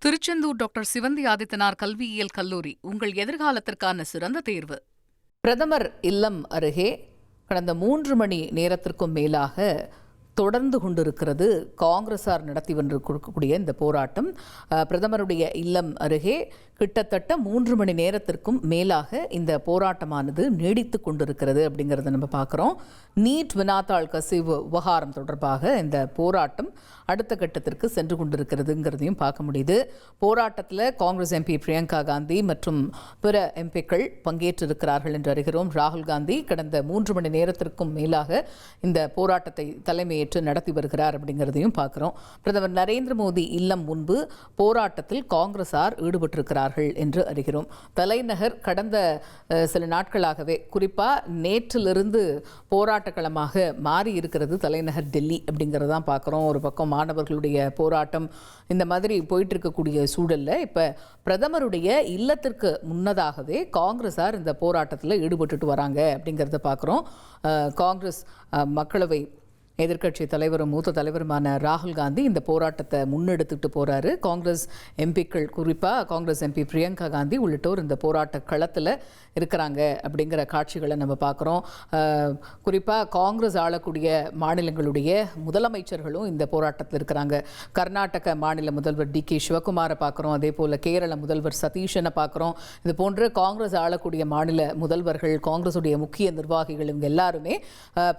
Tiruchendur doctor Sivanthi Adithanar கல்வியியல் கல்லூரி உங்கள் எதிர்காலத்திற்கான சிறந்த தேர்வு. பிரதமர் இல்லம் அருகே கடந்த 3 மணி நேரத்திற்கும் மேலாக தொடர்ந்து கொண்டிருக்கிறது காங்கிரசார் நடத்தி வந்திருக்கக்கூடிய இந்த போராட்டம். பிரதமருடைய இல்லம் அருகே கிட்டத்தட்ட 3 மணி நேரத்திற்கும் மேலாக இந்த போராட்டமானது நீடித்து கொண்டிருக்கிறது அப்படிங்கிறத நம்ம பார்க்குறோம். நீட் வினாத்தாள் கசிவு விவகாரம் தொடர்பாக இந்த போராட்டம் அடுத்த கட்டத்திற்கு சென்று கொண்டிருக்கிறதுங்கிறதையும் பார்க்க முடியுது. போராட்டத்தில் காங்கிரஸ் எம்பி பிரியங்கா காந்தி மற்றும் பிற எம்பிக்கள் பங்கேற்றிருக்கிறார்கள் என்று அறிகிறோம். ராகுல் காந்தி கடந்த 3 மணி நேரத்திற்கும் மேலாக இந்த போராட்டத்தை தலைமையேற்று நடத்தி வருகிறார் அப்படிங்கிறதையும் பார்க்குறோம். பிரதமர் நரேந்திர மோடி இல்லம் முன்பு போராட்டத்தில் காங்கிரசார் ஈடுபட்டிருக்கிறார்கள் என்று அறிகிறோம். தலைநகர் கடந்த சில நாட்களாகவே குறிப்பாக நேற்றிலிருந்து போராட்டக்களமாக மாறி இருக்கிறது தலைநகர் டெல்லி அப்படிங்கிறதான் பார்க்குறோம். ஒரு பக்கம் மாணவர்களுடைய போராட்டம் இந்த மாதிரி போயிட்டு இருக்கக்கூடிய சூழல்ல இப்ப பிரதமருடைய இல்லத்திற்கு முன்னதாகவே காங்கிரசார் இந்த போராட்டத்தில் ஈடுபட்டுட்டு வராங்க அப்படிங்கிறத பார்க்குறோம். காங்கிரஸ் மக்களவை எதிர்க்கட்சி தலைவரும் மூத்த தலைவருமான ராகுல் காந்தி இந்த போராட்டத்தை முன்னெடுத்துட்டு போறாரு. காங்கிரஸ் எம்பிக்கள் குறிப்பாக காங்கிரஸ் எம்பி பிரியங்கா காந்தி உள்ளிட்டோர் இந்த போராட்ட களத்தில் இருக்கிறாங்க அப்படிங்கிற காட்சிகளை நம்ம பார்க்குறோம். குறிப்பாக காங்கிரஸ் ஆளக்கூடிய மாநிலங்களுடைய முதலமைச்சர்களும் இந்த போராட்டத்தில் இருக்கிறாங்க. கர்நாடக மாநில முதல்வர் டி.கே. சிவகுமாரை பார்க்குறோம். அதே போல் கேரள முதல்வர் சதீஷனை பார்க்குறோம். இது போன்று காங்கிரஸ் ஆளக்கூடிய மாநில முதல்வர்கள், காங்கிரஸுடைய முக்கிய நிர்வாகிகள் இவங்க எல்லாருமே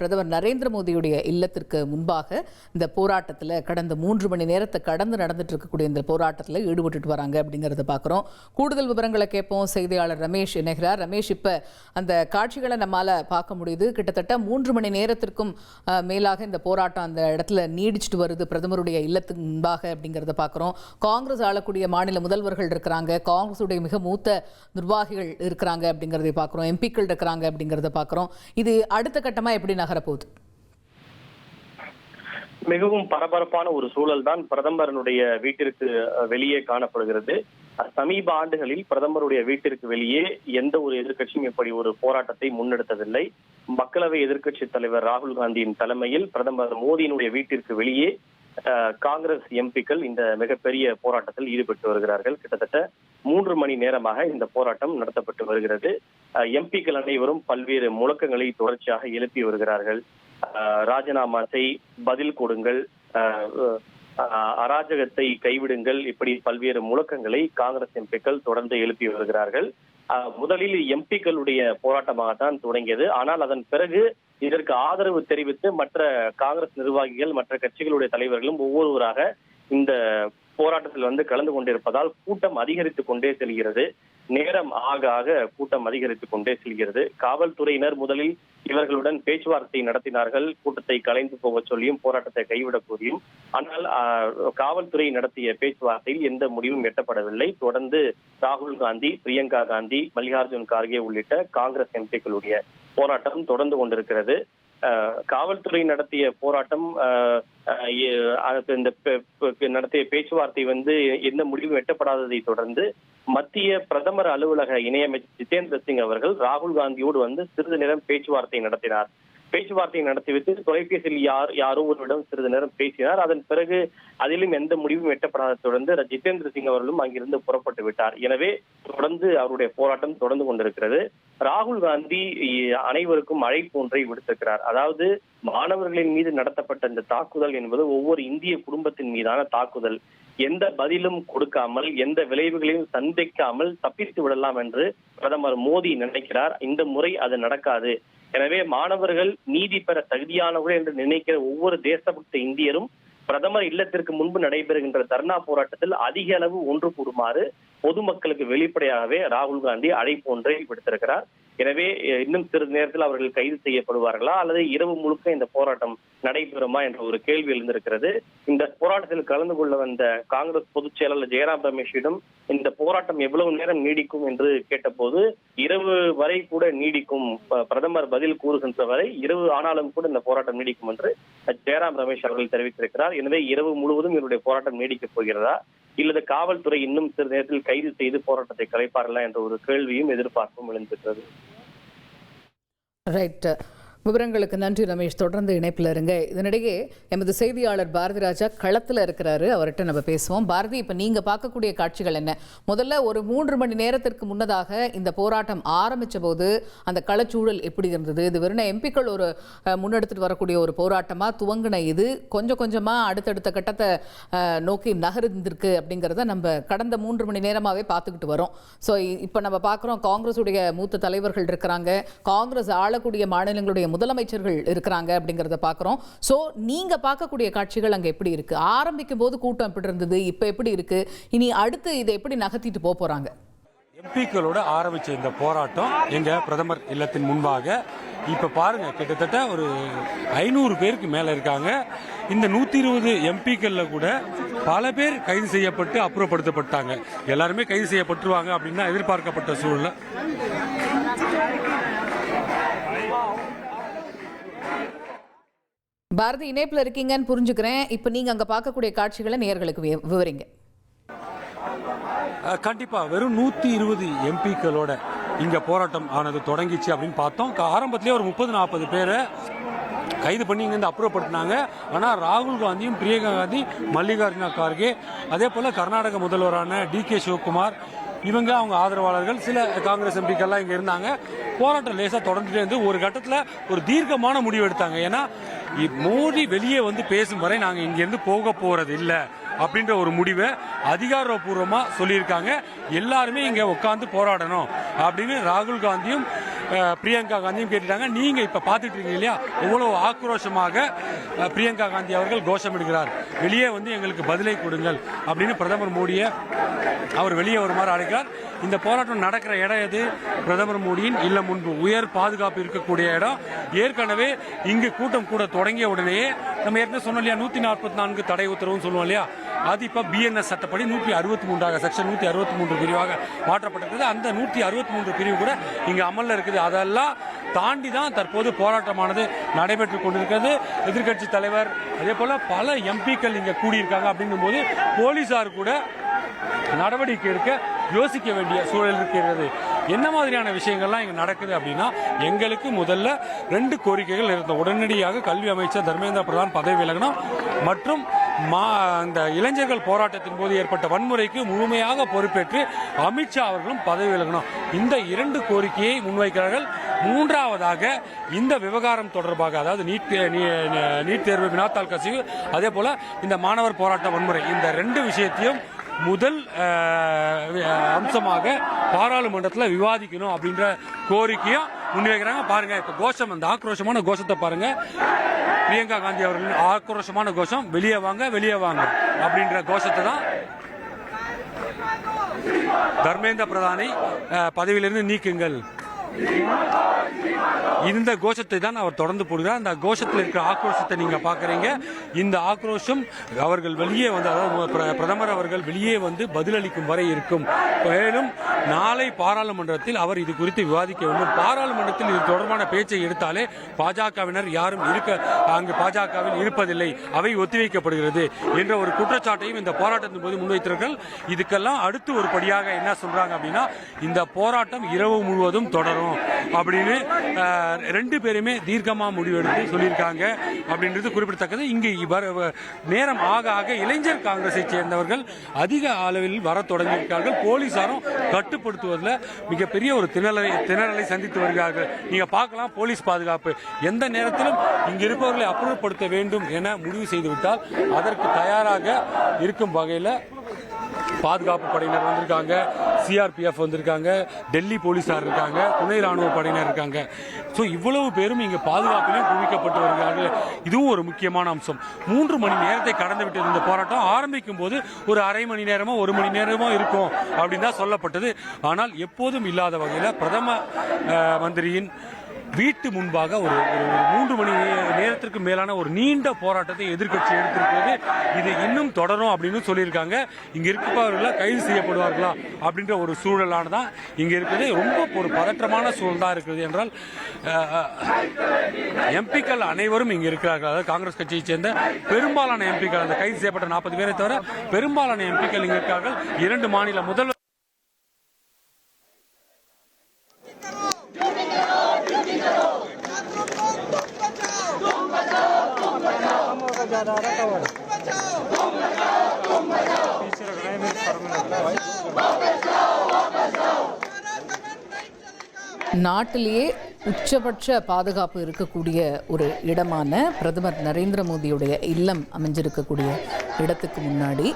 பிரதமர் நரேந்திர மோடியுடைய இல்லத்திற்கு முன்பாக இந்த போராட்டத்தில் கடந்த 3 மணி நேரத்தை கடந்து நடந்துட்டு இருக்கக்கூடிய இந்த போராட்டத்தில் ஈடுபட்டு வராங்க அப்படிங்கிறத பார்க்குறோம். கூடுதல் விவரங்களை கேட்போம். செய்தியாளர் ரமேஷ் இணைகிறார். ரமேஷ், இப்போ அந்த காட்சிகளை நம்மால் பார்க்க முடியுது. கிட்டத்தட்ட 3 மணி நேரத்திற்கும் மேலாக இந்த போராட்டம் அந்த இடத்துல நீடிச்சுட்டு வருது பிரதமருடைய இல்லத்துக்கு முன்பாக அப்படிங்கிறத பார்க்குறோம். காங்கிரஸ் ஆளக்கூடிய மாநில முதல்வர்கள் இருக்கிறாங்க, காங்கிரஸுடைய மிக மூத்த நிர்வாகிகள் இருக்கிறாங்க அப்படிங்கிறத பார்க்குறோம், எம்பிக்கள் இருக்கிறாங்க அப்படிங்கிறத பார்க்குறோம். இது அடுத்த கட்டமாக எப்படி நகரப்போகுது? மிகவும் பரபரப்பான ஒரு சூழல் தான் பிரதமருடைய வீட்டிற்கு வெளியே காணப்படுகிறது. சமீப ஆண்டுகளில் பிரதமருடைய வீட்டிற்கு வெளியே எந்த ஒரு எதிர்க்கட்சியும் இப்படி ஒரு போராட்டத்தை முன்னெடுத்ததில்லை. மக்களவை எதிர்க்கட்சி தலைவர் ராகுல் காந்தியின் தலைமையில் பிரதமர் மோடியினுடைய வீட்டிற்கு வெளியே காங்கிரஸ் எம்பிக்கள் இந்த மிகப்பெரிய போராட்டத்தில் ஈடுபட்டு வருகிறார்கள். கிட்டத்தட்ட 3 மணி நேரமாக இந்த போராட்டம் நடத்தப்பட்டு வருகிறது. எம்பிக்கள் அனைவரும் பல்வேறு முழக்கங்களை தொடர்ச்சியாக எழுப்பி வருகிறார்கள். ராஜினாமா செய், பதில் கொடுங்கள், அராஜகத்தை கைவிடுங்கள், இப்படி பல்வேறு முழக்கங்களை காங்கிரஸ் எம்பிக்கள் தொடர்ந்து எழுப்பி வருகிறார்கள். முதலில் எம்பிக்களுடைய போராட்டமாகத்தான் தொடங்கியது. ஆனால் அதன் பிறகு இதற்கு ஆதரவு தெரிவித்து மற்ற காங்கிரஸ் நிர்வாகிகள், மற்ற கட்சிகளுடைய தலைவர்களும் ஒவ்வொருவராக இந்த போராட்டத்தில் கலந்து கொண்டிருப்பதால் கூட்டம் அதிகரித்துக் கொண்டே செல்கிறது. நேரம் ஆக ஆக கூட்டம் அதிகரித்துக் கொண்டே செல்கிறது. காவல்துறையினர் முதலில் இவர்களுடன் பேச்சுவார்த்தை நடத்தினார்கள், கூட்டத்தை கலைந்து போக சொல்லியும் போராட்டத்தை கைவிடக் கோரியும். ஆனால் காவல்துறை நடத்திய பேச்சுவார்த்தையில் எந்த முடிவும் எட்டப்படவில்லை. தொடர்ந்து ராகுல் காந்தி, பிரியங்கா காந்தி, மல்லிகார்ஜுன் கார்கே உள்ளிட்ட காங்கிரஸ் எம்பிக்களுடைய போராட்டம் தொடர்ந்து கொண்டிருக்கிறது. காவல்துறை நடத்திய போராட்டம் நடத்திய பேச்சுவார்த்தை எந்த முடிவும் எட்டப்படாததை தொடர்ந்து மத்திய பிரதமர் அலுவலக இணையமைச்சர் ஜிதேந்திர சிங் அவர்கள் ராகுல் காந்தியோடு சிறிது நேரம் பேச்சுவார்த்தை நடத்தினார். பேச்சுவார்த்தையை நடத்திவிட்டு தொலைபேசியில் யாரோ ஒருவரிடம் சிறிது நேரம் பேசினார். அதன் பிறகு அதிலும் எந்த முடிவும் எட்டப்படாத தொடர்ந்து ஜிதேந்திர சிங் அவர்களும் அங்கிருந்து புறப்பட்டு விட்டார். எனவே தொடர்ந்து அவருடைய போராட்டம் தொடர்ந்து கொண்டிருக்கிறது. ராகுல் காந்தி அனைவருக்கும் அழைப்பு ஒன்றை விடுத்திருக்கிறார். அதாவது மாணவர்களின் மீது நடத்தப்பட்ட இந்த தாக்குதல் என்பது ஒவ்வொரு இந்திய குடும்பத்தின் மீதான தாக்குதல். எந்த பதிலும் கொடுக்காமல், எந்த விளைவுகளையும் சந்திக்காமல் தப்பித்து விடலாம் என்று பிரதமர் மோடி நினைக்கிறார். இந்த முறை அது நடக்காது. எனவே மாணவர்கள் நீதி பெற தகுதியானவர்கள் என்று நினைக்கிற ஒவ்வொரு தேசபக்த இந்தியரும் பிரதமர் இல்லத்திற்கு முன்பு நடைபெறுகின்ற தர்ணா போராட்டத்தில் அதிக அளவு ஒன்று கூடுமாறு பொதுமக்களுக்கு வெளிப்படையாகவே ராகுல் காந்தி அழைப்பு ஒன்றை விடுத்திருக்கிறார். எனவே இன்னும் சிறிது நேரத்தில் அவர்கள் கைது செய்யப்படுவார்களா அல்லது இரவு முழுக்க இந்த போராட்டம் நடைபெறுமா என்ற ஒரு கேள்வி எழுந்திருக்கிறது. இந்த போராட்டத்தில் கலந்து கொள்ள வந்த காங்கிரஸ் பொதுச் செயலாளர் ஜெயராம் ரமேஷிடம் இந்த போராட்டம் எவ்வளவு நேரம் நீடிக்கும் என்று கேட்டபோது இரவு வரை கூட நீடிக்கும், பிரதமர் பதில் கூறுகின்ற வரை இரவு ஆனாலும் கூட இந்த போராட்டம் நீடிக்கும் என்று ஜெயராம் ரமேஷ் அவர்கள் தெரிவித்திருக்கிறார். எனவே இரவு முழுவதும் இவருடைய போராட்டம் நீடிக்கப் போகிறதா இல்லது காவல்துறை இன்னும் சிறு நேரத்தில் கைது செய்து போராட்டத்தை கலைப்பார்களா என்ற ஒரு கேள்வியும் எதிர்பார்ப்பும் எழுந்திருக்கிறது. ரைட். விவரங்களுக்கு நன்றி ரமேஷ். தொடர்ந்து இணைப்பில் இருங்க. இதனிடையே எமது செய்தியாளர் பாரதி ராஜா களத்தில் இருக்கிறாரு, அவர்கிட்ட நம்ம பேசுவோம். பாரதி, இப்போ நீங்கள் பார்க்கக்கூடிய காட்சிகள் என்ன? முதல்ல ஒரு 3 மணி நேரத்திற்கு முன்னதாக இந்த போராட்டம் ஆரம்பித்த போது அந்த களச்சூழல் எப்படி இருந்தது? இது வெறும் எம்பிக்கள் ஒரு முன்னெடுத்துட்டு வரக்கூடிய ஒரு போராட்டமாக துவங்கின இது கொஞ்சம் கொஞ்சமாக அடுத்தடுத்த கட்டத்தை நோக்கி நகர்ந்திருக்கு அப்படிங்கிறத நம்ம கடந்த 3 மணி நேரமாகவே பார்த்துக்கிட்டு வரோம். ஸோ இப்போ நம்ம பார்க்குறோம், காங்கிரஸுடைய மூத்த தலைவர்கள் இருக்கிறாங்க, காங்கிரஸ் ஆளக்கூடிய மாநிலங்களுடைய முதலமைச்சர்கள் இருக்கிறாங்க அப்படிங்கறத பார்க்கிறோம். சோ நீங்க பார்க்கக்கூடிய காட்சிகள் அங்க எப்படி இருக்கு? ஆரம்பிக்கும் போது கூட்டம் எப்படி இருந்தது, இப்ப எப்படி இருக்கு, இனி அடுத்து இதை எப்படி நகர்த்திட்டு போறாங்க? எம்பிக்களோட ஆரம்பிச்ச இந்த போராட்டம் எங்க பிரதமர் இல்லத்தின் முன்பாக இப்ப பாருங்க, கிட்டத்தட்ட ஒரு 500 பேருக்கு மேல இருக்காங்க. இந்த 120 எம்பிக்கள்ல கூட பல பேர் கைது செய்யப்பட்டு அப்புறப்படுத்தப்பட்டாங்க. எல்லாருமே கைது செய்யப்பட்டுருவாங்க அப்படின்னு எதிர்பார்க்கப்பட்ட சூழ்நிலை. பாரதி, இணைப்பில் இருக்கீங்கன்னு புரிஞ்சுக்கிறேன். இப்போ நீங்க அங்க பார்க்கக்கூடிய காட்சிகளை நேயர்களுக்கு விவரிங்க. கண்டிப்பா வெறும் 120 எம்பிக்களோட இங்க போராட்டம் ஆனது தொடங்கிச்சு அப்படின்னு பார்த்தோம். ஆரம்பத்திலேயே ஒரு 30-40 பேரை கைது பண்ணி இங்கிருந்து அப்புறப்படுத்தினாங்க. ஆனால் ராகுல் காந்தியும் பிரியங்கா காந்தி, மல்லிகார்ஜுன கார்கே, அதே போல கர்நாடக முதல்வரான DK சிவகுமார், இவங்க அவங்க ஆதரவாளர்கள், சில காங்கிரஸ் எம்பிக்கள்லாம் இங்க இருந்தாங்க. போராட்டம் லேசா தொடர்ந்துட்டே இருந்து ஒரு கட்டத்தில் ஒரு தீர்க்கமான முடிவு எடுத்தாங்க. ஏன்னா மோடி வெளியே வந்து பேசும் வரை நாங்க இங்க இருந்து போக போறது இல்லை அப்படின்ற ஒரு முடிவை அதிகாரப்பூர்வமா சொல்லியிருக்காங்க. எல்லாருமே இங்க உட்கார்ந்து போராடணும் அப்படின்னு ராகுல் காந்தியும் பிரியங்கா காந்தியும் கேட்டுட்டாங்க. நீங்க இப்ப பாத்துட்டு இருக்கீங்க இல்லையா, எவ்வளவு ஆக்ரோஷமாக பிரியங்கா காந்தி அவர்கள் கோஷமிடுகிறார், வெளியே வந்து எங்களுக்கு பதிலை கொடுங்கள் அப்படின்னு பிரதமர் மோடியை அவர் வெளியே வருமாறு அழைக்கிறார். இந்த போராட்டம் நடக்கிற இடம் எது? பிரதமர் மோடியின் இல்லம் முன்பு, உயர் பாதுகாப்பு இருக்கக்கூடிய இடம். ஏற்கனவே இங்கு கூட்டம் கூட தொடங்கிய உடனேயே நம்ம ஏற்கனவே சொன்னோம் இல்லையா, 144 தடை உத்தரவுன்னு சொல்லுவோம் இல்லையா, அது இப்ப BNS சட்டப்படி 163 செக்ஷன் 163 பிரிவாக மாற்றப்பட்டிருக்கிறது. அந்த 163 பிரிவு கூட இங்க அமல்ல இருக்குது. அதெல்லாம் தாண்டி தான் தற்போது போராட்டமானது நடைபெற்றுக் கொண்டிருக்கிறது. எதிர்கட்சி தலைவர் அதே போல பல எம்பிக்கள் இங்க கூடியிருக்காங்க. அப்படின்னும் போது போலீசார் கூட நடவடிக்கை எடுக்க யோசிக்க வேண்டிய சூழல் இருக்கிறது. என்ன மாதிரியான விஷயங்கள்லாம் இங்க நடக்குது அப்படின்னா, எங்களுக்கு முதல்ல 2 கோரிக்கைகள் இருந்த. உடனடியாக கல்வி அமைச்சர் தர்மேந்திர பிரதான் பதவி விலகணும் மற்றும் இந்த இளைஞர்கள் போராட்டத்தின் போது ஏற்பட்ட வன்முறைக்கு முழுமையாக பொறுப்பேற்று அமித்ஷா அவர்களும் பதவி விலகணும். இந்த 2 கோரிக்கையை முன்வைக்கிறார்கள். மூன்றாவதாக இந்த விவகாரம் தொடர்பாக, அதாவது நீட் தேர்வு வினாத்தாள் கசிவு, அதே போல இந்த மாணவர் போராட்ட வன்முறை, இந்த 2 விஷயத்தையும் முதல் அம்சமாக பாராளுமன்றத்தில் விவாதிக்கணும் அப்படின்ற கோரிக்கையும் முன்வைக்கிறாங்க. பாருங்க, இப்ப கோஷம், அந்த ஆக்ரோஷமான கோஷத்தை பாருங்க. பிரியங்கா காந்தி அவர்களின் ஆக்ரோஷமான கோஷம், வெளியே வாங்க வெளியே வாங்க அப்படின்ற கோஷத்தை தான் தர்மேந்திர பிரதானை பதவியிலிருந்து நீக்குங்கள், இந்த கோஷத்தை தான் அவர் தொடர்ந்து போடுகிறார். அந்த கோஷத்தில் இருக்கிற ஆக்ரோஷத்தை நீங்க பாக்குறீங்க. இந்த ஆக்ரோஷம் அவர்கள் வெளியே வந்து, அதாவது பிரதமர் அவர்கள் வெளியே வந்து பதிலளிக்கும் வரை இருக்கும். மேலும் நாளை பாராளுமன்றத்தில் அவர் இது குறித்து விவாதிக்க வேண்டும். பாராளுமன்றத்தில் இது தொடர்பான பேச்சை எடுத்தாலே பாஜகவினர் யாரும் அங்கு பாஜகவில் இருப்பதில்லை, அவை ஒத்திவைக்கப்படுகிறது என்ற ஒரு குற்றச்சாட்டையும் இந்த போராட்டத்தின் போது முன்வைத்தார்கள். இதுக்கெல்லாம் அடுத்து ஒரு படியாக என்ன சொல்றாங்க அப்படின்னா, இந்த போராட்டம் இரவு முழுவதும் தொடரும் அப்படின்னு 2 பேருமே தீர்க்கமா முடிவெடுத்து சொல்லியிருக்காங்க அப்படின்றது குறிப்பிடத்தக்கது. இங்கு நேரம் ஆக ஆக இளைஞர் காங்கிரஸை சேர்ந்தவர்கள் அதிக அளவில் வர தொடங்கியிருக்கார்கள். போலீசாரும் கட்டுப்படுத்துவதில் மிகப்பெரிய ஒரு திணறலை சந்தித்து வருகிறார்கள். நீங்க பார்க்கலாம், போலீஸ் பாதுகாப்பு எந்த நேரத்திலும் இங்கு இருப்பவர்களை அப்புறப்படுத்த வேண்டும் என முடிவு செய்துவிட்டால் அதற்கு தயாராக இருக்கும் வகையில் பாதுகாப்பு படையினர் வந்திருக்காங்க, CRPF வந்திருக்காங்க, டெல்லி போலீசார் இருக்காங்க, துணை ராணுவ படையினர் இருக்காங்க. ஸோ இவ்வளவு பேரும் இங்கு பாதுகாப்பிலும் குவிக்கப்பட்டு வருகிறார்கள். இதுவும் ஒரு முக்கியமான அம்சம். 3 மணி நேரத்தை கடந்து விட்டது இந்த போராட்டம். ஆரம்பிக்கும் போது ஒரு அரை மணி நேரமோ 1 மணி நேரமோ இருக்கும் அப்படின்னு தான் சொல்லப்பட்டது. ஆனால் எப்போதும் இல்லாத வகையில் பிரதம மந்திரியின் வீட்டு முன்பாக ஒரு 3 மணி நேரத்திற்கு மேலான ஒரு நீண்ட போராட்டத்தை எதிர்க்கட்சி எடுத்திருக்கிறது. இது இன்னும் தொடரும் அப்படின்னு சொல்லியிருக்காங்க. இங்க இருப்பவர்களா கைது செய்யப்படுவார்களா அப்படின்ற ஒரு சூழலானதான் இங்க இருக்குது. ரொம்ப ஒரு பதற்றமான சூழல் தான் இருக்குது. என்றால் எம்பிக்கள் அனைவரும் இங்க இருக்கிறார்கள். அதாவது காங்கிரஸ் கட்சியை சேர்ந்த பெரும்பாலான எம்பிக்கள், அந்த கைது செய்யப்பட்ட 40 பேரை தவிர பெரும்பாலான எம்பிக்கள் இங்க இருக்கிறார்கள். 2 மாநில முதல்வர் நாட்டிலேயே உச்சபட்ச பாதுகாப்பு இருக்கக்கூடிய ஒரு இடமான பிரதமர் நரேந்திர மோடியுடைய இல்லம் அமைஞ்சிருக்கக்கூடிய இடத்துக்கு முன்னாடி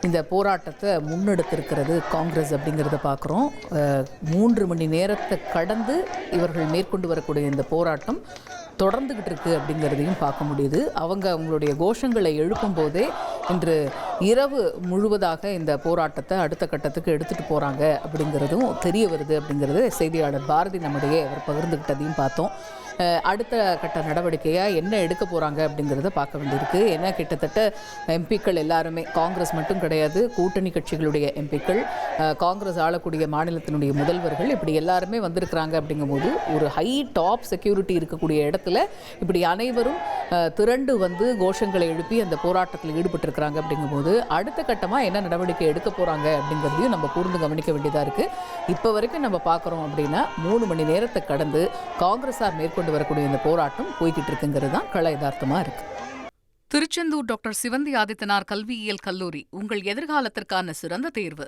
இந்த போராட்டத்தை முன்னெடுத்திருக்கிறது காங்கிரஸ் அப்படிங்கிறத பார்க்குறோம். 3 மணி நேரத்தை கடந்து இவர்கள் மேற்கொண்டு வரக்கூடிய இந்த போராட்டம் தொடர்ந்துகிட்டு இருக்கு அப்படிங்கிறதையும் பார்க்க முடியுது. அவங்களுடைய கோஷங்களை எழுப்பும் போதே இன்று இரவு முழுவதாக இந்த போராட்டத்தை அடுத்த கட்டத்துக்கு எடுத்துகிட்டு போகிறாங்க அப்படிங்கிறதும் தெரிய வருது அப்படிங்கிறது செய்தியாளர் பாரதி நம்முடைய அவர் பகிர்ந்துக்கிட்டதையும் பார்த்தோம். அடுத்த கட்ட நடவடிக்கையாக என்ன எடுக்க போகிறாங்க அப்படிங்கிறத பார்க்க வேண்டியிருக்கு. ஏன்னா கிட்டத்தட்ட எம்பிக்கள் எல்லாருமே காங்கிரஸ் மட்டும் கிடையாது, கூட்டணி கட்சிகளுடைய எம்பிக்கள், காங்கிரஸ் ஆளக்கூடிய மாநிலத்தினுடைய முதல்வர்கள் இப்படி எல்லாருமே வந்திருக்கிறாங்க. அப்படிங்கும்போது ஒரு ஹை டாப் செக்யூரிட்டி இருக்கக்கூடிய இடத்துல இப்படி அனைவரும் திரண்டு வந்து கோஷங்களை எழுப்பி அந்த போராட்டத்தில் ஈடுபட்டிருக்கிறாங்க. அப்படிங்கும்போது அடுத்த கட்டமாக என்ன நடவடிக்கை எடுக்க போகிறாங்க அப்படிங்கிறதையும் நம்ம கூர்ந்து கவனிக்க வேண்டியதாக இருக்குது. இப்போ வரைக்கும் நம்ம பார்க்குறோம் அப்படின்னா 3 மணி நேரத்தை கடந்து காங்கிரஸார் மேற்கொண்டு வரக்கூடிய இந்த போராட்டம் போய்கிட்டு இருக்குங்கிறது தான் கள யதார்த்தமாக இருக்கு. திருச்செந்தூர் டாக்டர் சிவந்தி ஆதித்தனார் கல்வியியல் கல்லூரி உங்கள் எதிர்காலத்திற்கான சிறந்த தேர்வு.